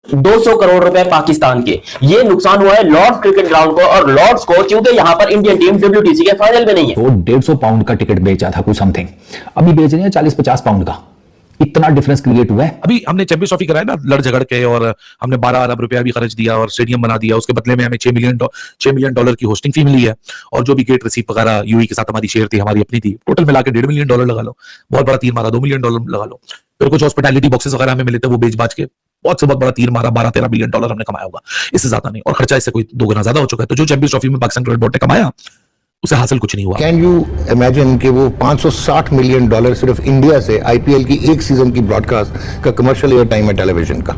200 करोड़ रुपए पाकिस्तान के। ये नुकसान हुआ है लॉर्ड्स क्रिकेट ग्राउंड को, और लॉर्ड्स को क्योंकि यहां पर इंडियन टीम WTC के फाइनल में नहीं है। तो 150 पाउंड का टिकट बेचा था कुछ समथिंग, अभी बेच रहे हैं 40-50 पाउंड का। इतना डिफरेंस क्रिएट हुआ है। अभी हमने चैंपियंस ट्रॉफी कराया ना लड़ झगड़ के, और हमने 12 अरब रुपया भी खर्च दिया और स्टेडियम बना दिया। उसके बदले में हमें $6 मिलियन की होस्टिंग फी मिली है, और जो भी गेट रिसीव वगैरह यूएई के साथ हमारी शेयर थी, हमारी अपनी थी, टोटल मिला के $1.5 मिलियन लगा लो। बहुत बड़ा तीर मारा, $2 मिलियन लगा लो। फिर कुछ हॉस्पिटैलिटी बॉक्सेस वगैरह हमें मिले थे, वो बेच बाच के बहुत से बहुत बड़ा तीर मारा। $12-13 मिलियन हमने कमाया होगा, इससे ज्यादा नहीं। और खर्चा इससे कोई 2 गुना ज्यादा हो चुका है। तो जो चैंपियंस ट्रॉफी में पाकिस्तान क्रिकेट बोर्ड ने कमाया, उसे हासिल कुछ नहीं हुआ। कैन यू इमेजिन कि वो $560 मिलियन सिर्फ इंडिया से आईपीएल की एक सीजन की ब्रॉडकास्ट का कमर्शियल एयर टाइम है टेलीविजन का,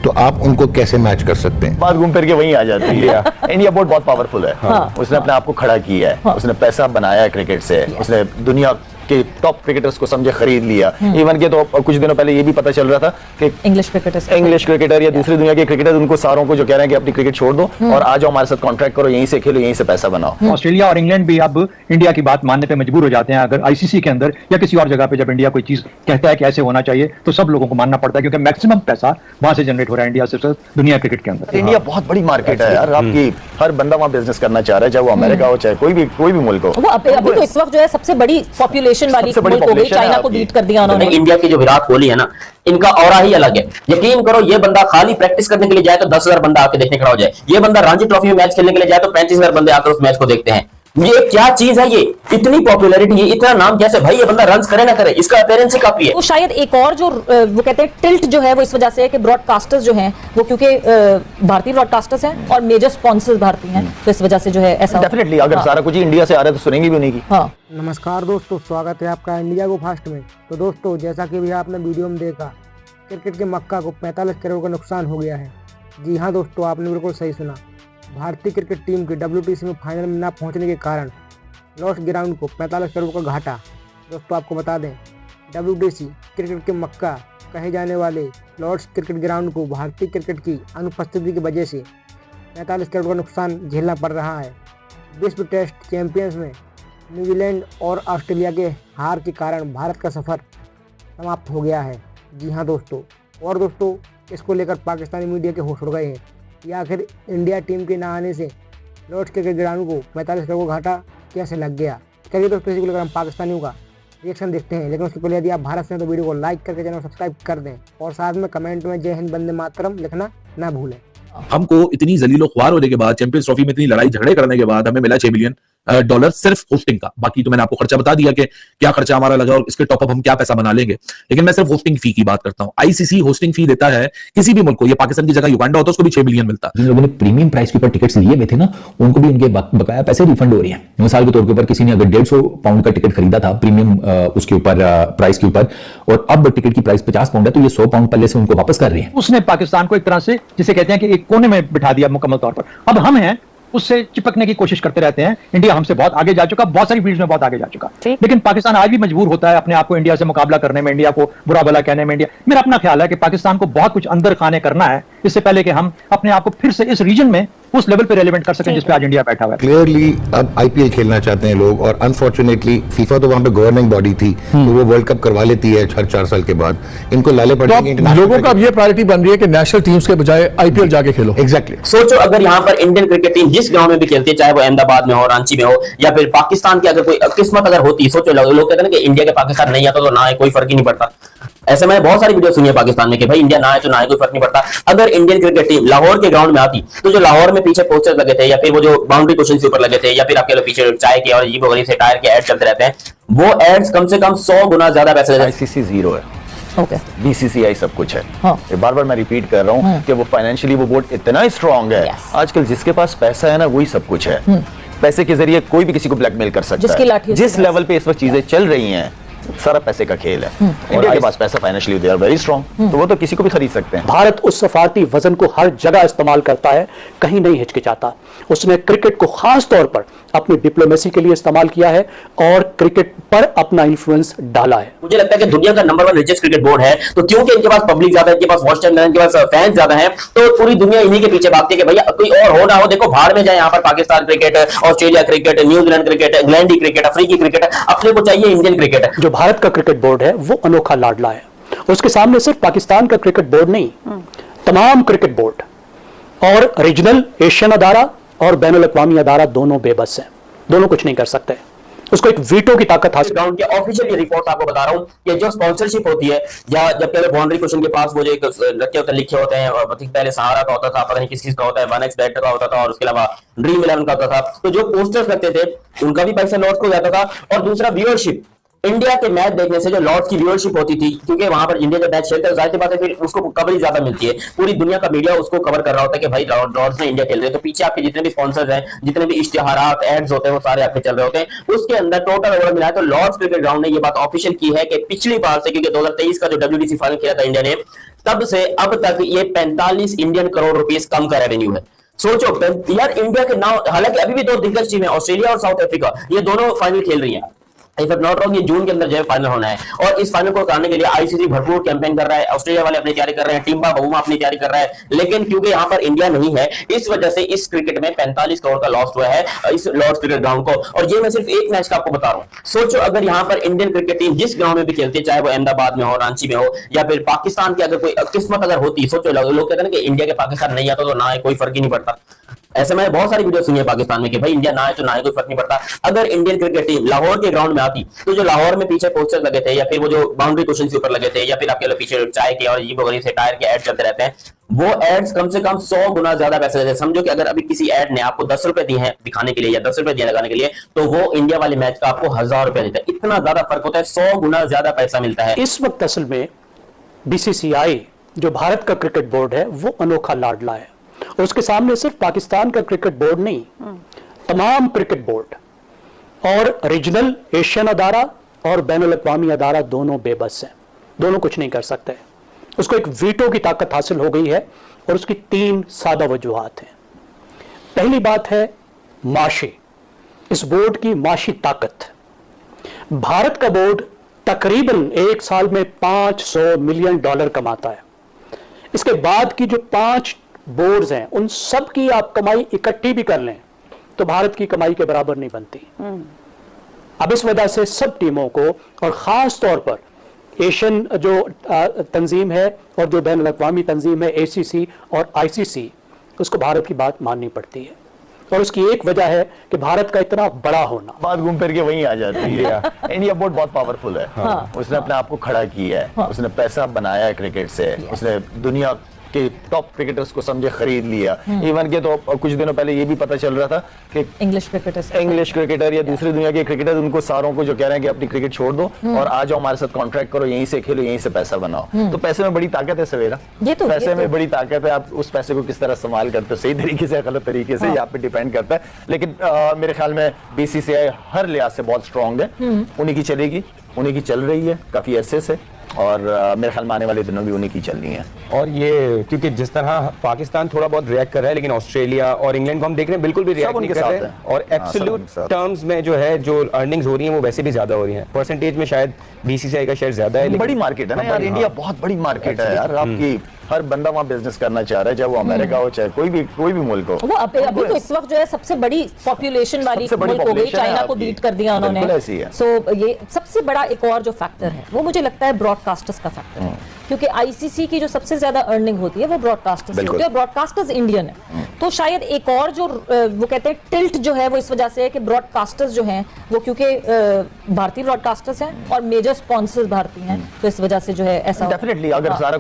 तो आप उनको कैसे मैच कर सकते हैं? बात घूम फिर के वहीं आ जाती है। इंडिया बोर्ड बहुत पावरफुल है। उसने अपने आप को खड़ा किया है, उसने पैसा बनाया क्रिकेट से, उसने दुनिया के टॉप क्रिकेटर्स को समझे खरीद लिया। इवन के तो कुछ दिनों पहले ये भी पता चल रहा था कि इंग्लिश क्रिकेटर या दूसरी दुनिया के क्रिकेटर, उनको सारों को जो कह रहे हैं कि अपनी क्रिकेट छोड़ दो और आ जाओ हमारे साथ कॉन्ट्रैक्ट करो, यहीं से खेलो, यहीं से पैसा बनाओ। ऑस्ट्रेलिया और इंग्लैंड भी अब इंडिया की बात मानने पे मजबूर हो जाते हैं। अगर आईसीसी के अंदर या किसी और जगह पे जब इंडिया कोई चीज कहता है कि ऐसे होना चाहिए, तो सब लोगों को मानना पड़ता है, क्योंकि मैक्सिमम पैसा वहां से जनरेट हो रहा है इंडिया से दुनिया क्रिकेट के अंदर। इंडिया बहुत बड़ी मार्केट है यार, आपकी हर बंदा वहाँ बिजनेस करना चाह रहा है, चाहे वो अमेरिका हो, चाहे कोई भी मुल्क हो। अभी तो इस वक्त जो है सबसे बड़ी पॉपुलेशन वाली मुल्क हो गई, चाइना को बीट कर दिया उन्होंने। इंडिया की जो विराट कोहली है ना, इनका ऑरा ही अलग है। यकीन करो, ये बंदा खाली प्रैक्टिस करने के लिए जाए तो 10,000 बंदा आके देखने खड़ा हो जाए। ये बंदा रणजी ट्रॉफी में मैच खेलने के लिए जाए तो 35,000 बंदे आकर उस मैच को देखते हैं। ये क्या चीज है? ये इतनी पॉपुलैरिटी, ये इतना नाम कैसे? भाई ये बंदा रन्स करे ना करे, इसका अपीयरेंस ही काफी है। तो शायद एक और जो वो कहते हैं टिल्ट जो है, वो इस वजह से है कि ब्रॉडकास्टर्स जो हैं वो क्योंकि भारतीय ब्रॉडकास्टर्स हैं और मेजर स्पॉन्सर्स भारतीय हैं, तो इस वजह से जो है ऐसा डेफिनेटली अगर सारा कुछ इंडिया से आ रहा है तो सुनेंगे भी उन्हीं की। नमस्कार दोस्तों, स्वागत है आपका इंडिया गो फास्ट में। तो दोस्तों, जैसा कि भी आपने वीडियो में देखा, क्रिकेट के मक्का को 45 करोड़ का नुकसान हो गया है। जी हाँ दोस्तों, आपने बिल्कुल सही सुना। भारतीय क्रिकेट टीम के WTC में फाइनल में न पहुंचने के कारण लॉर्ड्स ग्राउंड को 45 करोड़ का घाटा। दोस्तों आपको बता दें, WTC क्रिकेट के मक्का कहे जाने वाले लॉर्ड्स क्रिकेट ग्राउंड को भारतीय क्रिकेट की अनुपस्थिति की वजह से 45 करोड़ का नुकसान झेलना पड़ रहा है। विश्व टेस्ट चैंपियंस में न्यूजीलैंड और ऑस्ट्रेलिया के हार के कारण भारत का सफ़र समाप्त हो गया है। जी हाँ दोस्तों, और दोस्तों इसको लेकर पाकिस्तानी मीडिया के होश उड़ गए हैं कि आखिर इंडिया टीम के ना आने से लॉर्ड्स क्रिकेट ग्राउंड को 45 करोड़ का घाटा कैसे लग गया। चलिए दोस्तों, इसी को लेकर हम पाकिस्तानियों का रिएक्शन देखते हैं। लेकिन उसके पहले यदि आप भारत से हैं तो वीडियो को लाइक करके चैनल सब्सक्राइब कर दें, और साथ में कमेंट में जय हिंद वंदे मातरम लिखना ना भूलें। हमको इतनी जलीलो ख्वार होने के बाद, चैंपियंस ट्रॉफी में इतनी लड़ाई झगड़े करने के बाद हमें मिला $6 मिलियन सिर्फ होस्टिंग का। बाकी तो मैंने आपको खर्चा बता दिया कि क्या खर्चा हमारा लगा और इसके टॉप अप हम क्या पैसा बना लेंगे। लेकिन मैं सिर्फ होस्टिंग फी की बात करता हूं। आईसीसी होस्टिंग फी देता है किसी भी मुल्क को, ये पाकिस्तान की जगह युगांडा होता है, उसको भी 6 मिलियन मिलता है। जिन लोगों ने प्रीमियम प्राइस के ऊपर टिकट्स लिए हुए थे ना, उनको भी उनके बकाया पैसे रिफंड हो रहे हैं। मिसाल के तौर के ऊपर किसी ने अगर 150 पाउंड का टिकट खरीदा था प्रीमियम उसके ऊपर प्राइस के ऊपर, और अब टिकट की प्राइस 50 पाउंड है, तो ये 100 पाउंड पहले से उनको वापस कर रहे हैं। उसने पाकिस्तान को एक तरह से जिसे कहते हैं कि एक कोने में बिठा दिया मुकम्मल तौर पर। अब हम हैं उससे चिपकने की कोशिश करते रहते हैं। इंडिया हमसे बहुत आगे जा चुका, बहुत सारी फील्ड्स में बहुत आगे जा चुका, लेकिन पाकिस्तान आज भी मजबूर होता है अपने आप को इंडिया से मुकाबला करने में, इंडिया को बुरा भला कहने में। मेरा अपना ख्याल है कि पाकिस्तान को बहुत कुछ अंदर खाने करना है इससे पहले कि हम अपने आप को फिर से इस रीजन में उस लेवल पे रेलेवेंट कर सकें जिस पे आज इंडिया बैठा हुआ है। क्लियरली अब आईपीएल खेलना चाहते हैं लोग, और अनफॉर्चुनेटली फीफा तो वहां पे गवर्निंग बॉडी थी, तो वो वर्ल्ड कप करवा लेती है हर 4 साल के बाद। इनको लाले पड़ेंगे। तो लोगों का अब ये प्रायोरिटी बन रही है कि नेशनल टीम्स के बजाय आईपीएल जाके खेलो। एग्जैक्टली। सोचो अगर यहाँ पर इंडियन क्रिकेट टीम जिस ग्राउंड में भी खेलती है, चाहे वो अहमदाबाद में हो, रांची में हो, या फिर पाकिस्तान की अगर कोई किस्मत अगर होती, सोचो लोग कहते हैं ना कि इंडिया के पाकिस्तान नहीं आता तो ना है, कोई फर्क ही नहीं पड़ता। ऐसे मैंने बहुत सारी वीडियो सुनी है पाकिस्तान में कि भाई इंडिया ना है तो ना है, कोई फर्क नहीं पड़ता। अगर इंडियन क्रिकेट टीम लाहौर के ग्राउंड में आती, तो जो लाहौर में पीछे पोस्टर लगे थे, या फिर वो जो बाउंड्री कुशन के ऊपर लगे थे, या फिर आपके पीछे चाय के और अजीब वगैरह से टायर के एड चलते रहते हैं, वो एड्स कम से कम 100 गुना ज्यादा पैसे देते हैं। आईसीसी जीरो है, ओके, बीसीसीआई सब कुछ है। बार बार मैं रिपीट कर रहा हूँ कि वो फाइनेंशियली वो बोर्ड इतना स्ट्रांग है। आजकल जिसके पास पैसा है ना, वही सब कुछ है। पैसे के जरिए कोई भी किसी को ब्लैकमेल कर सकता है। जिस लेवल पे इस वक्त चीजें चल रही हैं, सारा पैसे का खेल है। इंडिया के पास पैसा financially they are very strong, तो वो तो किसी को भी खरीद सकते हैं। भारत उस सफारती वजन को हर जगह इस्तेमाल करता है, कहीं नहीं हिचकिचाता। उसने क्रिकेट को खास तौर पर अपनी डिप्लोमेसी के लिए इस्तेमाल किया है और क्रिकेट पर अपना इन्फ्लुएंस डाला है। मुझे लगता है कि दुनिया का नंबर 1 रिचेस्ट क्रिकेट बोर्ड है, तो क्योंकि इनके पास पब्लिक ज्यादा है, इनके पास वॉच टाइम, इनके पास फैंस ज्यादा हैं, तो पूरी दुनिया इन्हीं के पीछे भागती है कि भैया कोई और हो ना हो, देखो भाड़ में जाए यहाँ पर Pakistan cricket, Australia cricket, New Zealand cricket, इंग्लैंडी क्रिकेट, अफ्रीकी क्रिकेट, अपने को चाहिए इंडियन क्रिकेट। जो भारत का क्रिकेट बोर्ड है वो अनोखा लाडला है। उसके सामने सिर्फ पाकिस्तान का क्रिकेट बोर्ड नहीं, तमाम क्रिकेट बोर्ड और रीजनल एशियन अदारा और बैनुल अक़वामी अदारा दोनों बेबस हैं, दोनों कुछ नहीं कर सकते। उसको एक वीटो की ताकत हासिल। ग्राउंड के ऑफिशियल रिपोर्ट आपको बता रहा हूं कि जो स्पॉन्सरशिप होती है या जब पहले बाउंड्री क्वेश्चन के पास वो जो एक रखे होते लिखे होते हैं, पहले सहारा का होता था, पता नहीं किस चीज का होता है, 1x बैट का होता था और उसके अलावा ड्रीम 11 का होता था, तो जो पोस्टर्स लगते थे उनका भी पैसा लॉस हो जाता था। और दूसरा व्यूअरशिप, इंडिया के मैच देखने से जो लॉर्ड्स की व्यूअरशिप होती थी, क्योंकि वहां पर इंडिया जब मैच खेलता है जाहिर सी बात है फिर उसको कवरेज ज्यादा मिलती है, पूरी दुनिया का मीडिया उसको कवर कर रहा होता है कि भाई लॉर्ड्स में इंडिया खेल रहे हैं, तो पीछे आपके जितने भी स्पॉन्सर्स हैं, जितने भी इश्तिहारात एड्स होते हैं, वो सारे आपके चल रहे होते हैं। उसके अंदर टोटल ओवर मिला तो लॉर्ड्स क्रिकेट ग्राउंड ने ये बात ऑफिशियल की है कि पिछली बार से, क्योंकि 2023 का जो WDC फाइनल खेला था इंडिया ने, तब से अब तक ये 45 इंडियन करोड़ रुपीस कम का रेवेन्यू है। सोचो यार, इंडिया के नाम, हालांकि अभी भी दो दिग्गज टीम है, ऑस्ट्रेलिया और साउथ अफ्रीका, ये दोनों फाइनल खेल रही है। इफ नॉट रॉन्ग ये जून के अंदर जो है फाइनल होना है, और इस फाइनल को कराने के लिए आईसीसी भरपूर कैंपेन कर रहा है, ऑस्ट्रेलिया वाले अपनी तैयारी कर रहे हैं, टिम्बा बहुमा अपनी तैयारी कर रहा है, लेकिन क्योंकि यहाँ पर इंडिया नहीं है, इस वजह से इस क्रिकेट में 45 करोड़ का लॉस हुआ है इस लॉर्ड्स क्रिकेट ग्राउंड को। और ये मैं सिर्फ एक मैच का आपको बता रहा हूँ। सोचो अगर यहाँ पर इंडियन क्रिकेट टीम जिस ग्राउंड में भी खेलती है, चाहे वो अहमदाबाद में हो, रांची में हो, या फिर पाकिस्तान की अगर कोई किस्मत अगर होती, सोचो लोग कहते हैं ना कि इंडिया के पाकिस्तान नहीं आता तो ना है, कोई फर्क ही नहीं पड़ता। ऐसे मैंने बहुत सारी वीडियो सुनी है पाकिस्तान में कि भाई इंडिया ना है तो ना है, कोई फर्क नहीं पड़ता। अगर इंडियन क्रिकेट टीम लाहौर के ग्राउंड में आती तो जो लाहौर में पीछे पोस्टर लगे थे, या फिर वो जो बाउंड्री क्वेश्चन के ऊपर लगे थे, या फिर आपके पीछे चाय के और ये वगैरह से टायर के ऐड चलते रहते हैं, वो एड्स कम से कम 100 गुना ज्यादा पैसे देते हैं। समझो कि अगर अभी किसी एड ने आपको 10 रुपए दिए हैं दिखाने के लिए, या 10 रुपए दिए लगाने के लिए, तो वो इंडिया वाले मैच का आपको 1000 रुपए देता है। इतना ज्यादा फर्क होता है, 100 गुना ज्यादा पैसा मिलता है। इस वक्त असल में BCCI जो भारत का क्रिकेट बोर्ड है वो अनोखा लाडला है, और उसके सामने सिर्फ पाकिस्तान का क्रिकेट बोर्ड नहीं, तमाम क्रिकेट बोर्ड और रीजनल एशियन अदारा और बैनुल अक़वामी अदारा दोनों बेबस हैं, दोनों कुछ नहीं कर सकते। उसको एक वीटो की ताकत हासिल हो गई है, और उसकी 3 सादा वजूहात हैं। पहली बात है माशी, इस बोर्ड की माशी ताकत। भारत का बोर्ड तकरीबन एक साल में $500 मिलियन कमाता है। इसके बाद की जो 5 बोर्ड्स हैं, उन सब की आप कमाई इकट्ठी भी कर लें तो भारत की कमाई के बराबर नहीं बनती। अब इस वजह से सब टीमों को, और खास तौर पर एशियन जो तंजीम है और जो बैनुल अक़वामी तंजीम है ACC और ICC, उसको भारत की बात माननी पड़ती है। और उसकी एक वजह है कि भारत का इतना बड़ा होना। बात घूम फिर के वहीं आ जाती है। इंडिया बोर्ड बहुत पावरफुल है। उसने अपने आप को खड़ा किया है, उसने पैसा बनाया है क्रिकेट से, उसने दुनिया के टॉप क्रिकेटर्स को समझे खरीद लिया। इवन के तो कुछ दिनों पहले ये भी पता चल रहा था कि इंग्लिश क्रिकेटर या दूसरी दुनिया के क्रिकेटर, उनको सारों को जो कह रहे हैं कि अपनी क्रिकेट छोड़ दो और आ जाओ हमारे साथ कॉन्ट्रैक्ट करो, यहीं से खेलो, यहीं से पैसा बनाओ। तो पैसे में बड़ी ताकत है सवेरा, पैसे में बड़ी ताकत है। आप उस पैसे को किस तरह इस्तेमाल करते हो, सही तरीके से गलत तरीके से, यहाँ पे डिपेंड करता है। लेकिन मेरे ख्याल में BCCI हर लिहाज से बहुत स्ट्रॉन्ग है, उन्हीं की चलेगी, उन्हीं की चल रही है काफी अरसे से, और मेरे ख्याल में आने वाले दिनों भी उन्हीं की चलनी है। और ये क्योंकि जिस तरह पाकिस्तान थोड़ा बहुत रिएक्ट कर रहा है, लेकिन ऑस्ट्रेलिया और इंग्लैंड को हम देख रहे हैं बिल्कुल भी रिएक्ट नहीं कर रहे हैं, और एब्सोल्यूट टर्म्स में जो है जो अर्निंग्स हो रही हैं वो वैसे भी ज्यादा हो रही हैं। परसेंटेज में शायद BCCI का शेयर ज्यादा है, बड़ी मार्केट है ना यार, इंडिया बहुत बड़ी मार्केट है यार। आपकी हर बंदा वहाँ बिजनेस करना चाह रहा है, चाहे वो अमेरिका हो, चाहे कोई भी मुल्क हो। वो अभी तो इस वक्त जो है सबसे बड़ी पॉपुलेशन वाली मुल्क हो गई, चाइना को बीट कर दिया उन्होंने। सो ये सबसे बड़ा एक और जो फैक्टर है वो मुझे लगता है ब्रॉडकास्टर्स का फैक्टर है, क्योंकि ICC की जो सबसे ज्यादा अर्निंग होती है वो ब्रॉडकास्टर्स से होती है, और ब्रॉडकास्टर्स इंडियन है। तो शायद एक और जो वो कहते हैं टिल्ट जो है वो इस वजह से है कि ब्रॉडकास्टर्स जो हैं वो क्योंकि भारतीय ब्रॉडकास्टर्स हैं और मेजर स्पॉन्सर्स भारतीय हैं, तो इस वजह से जो है ऐसा डेफिनेटली अगर सारा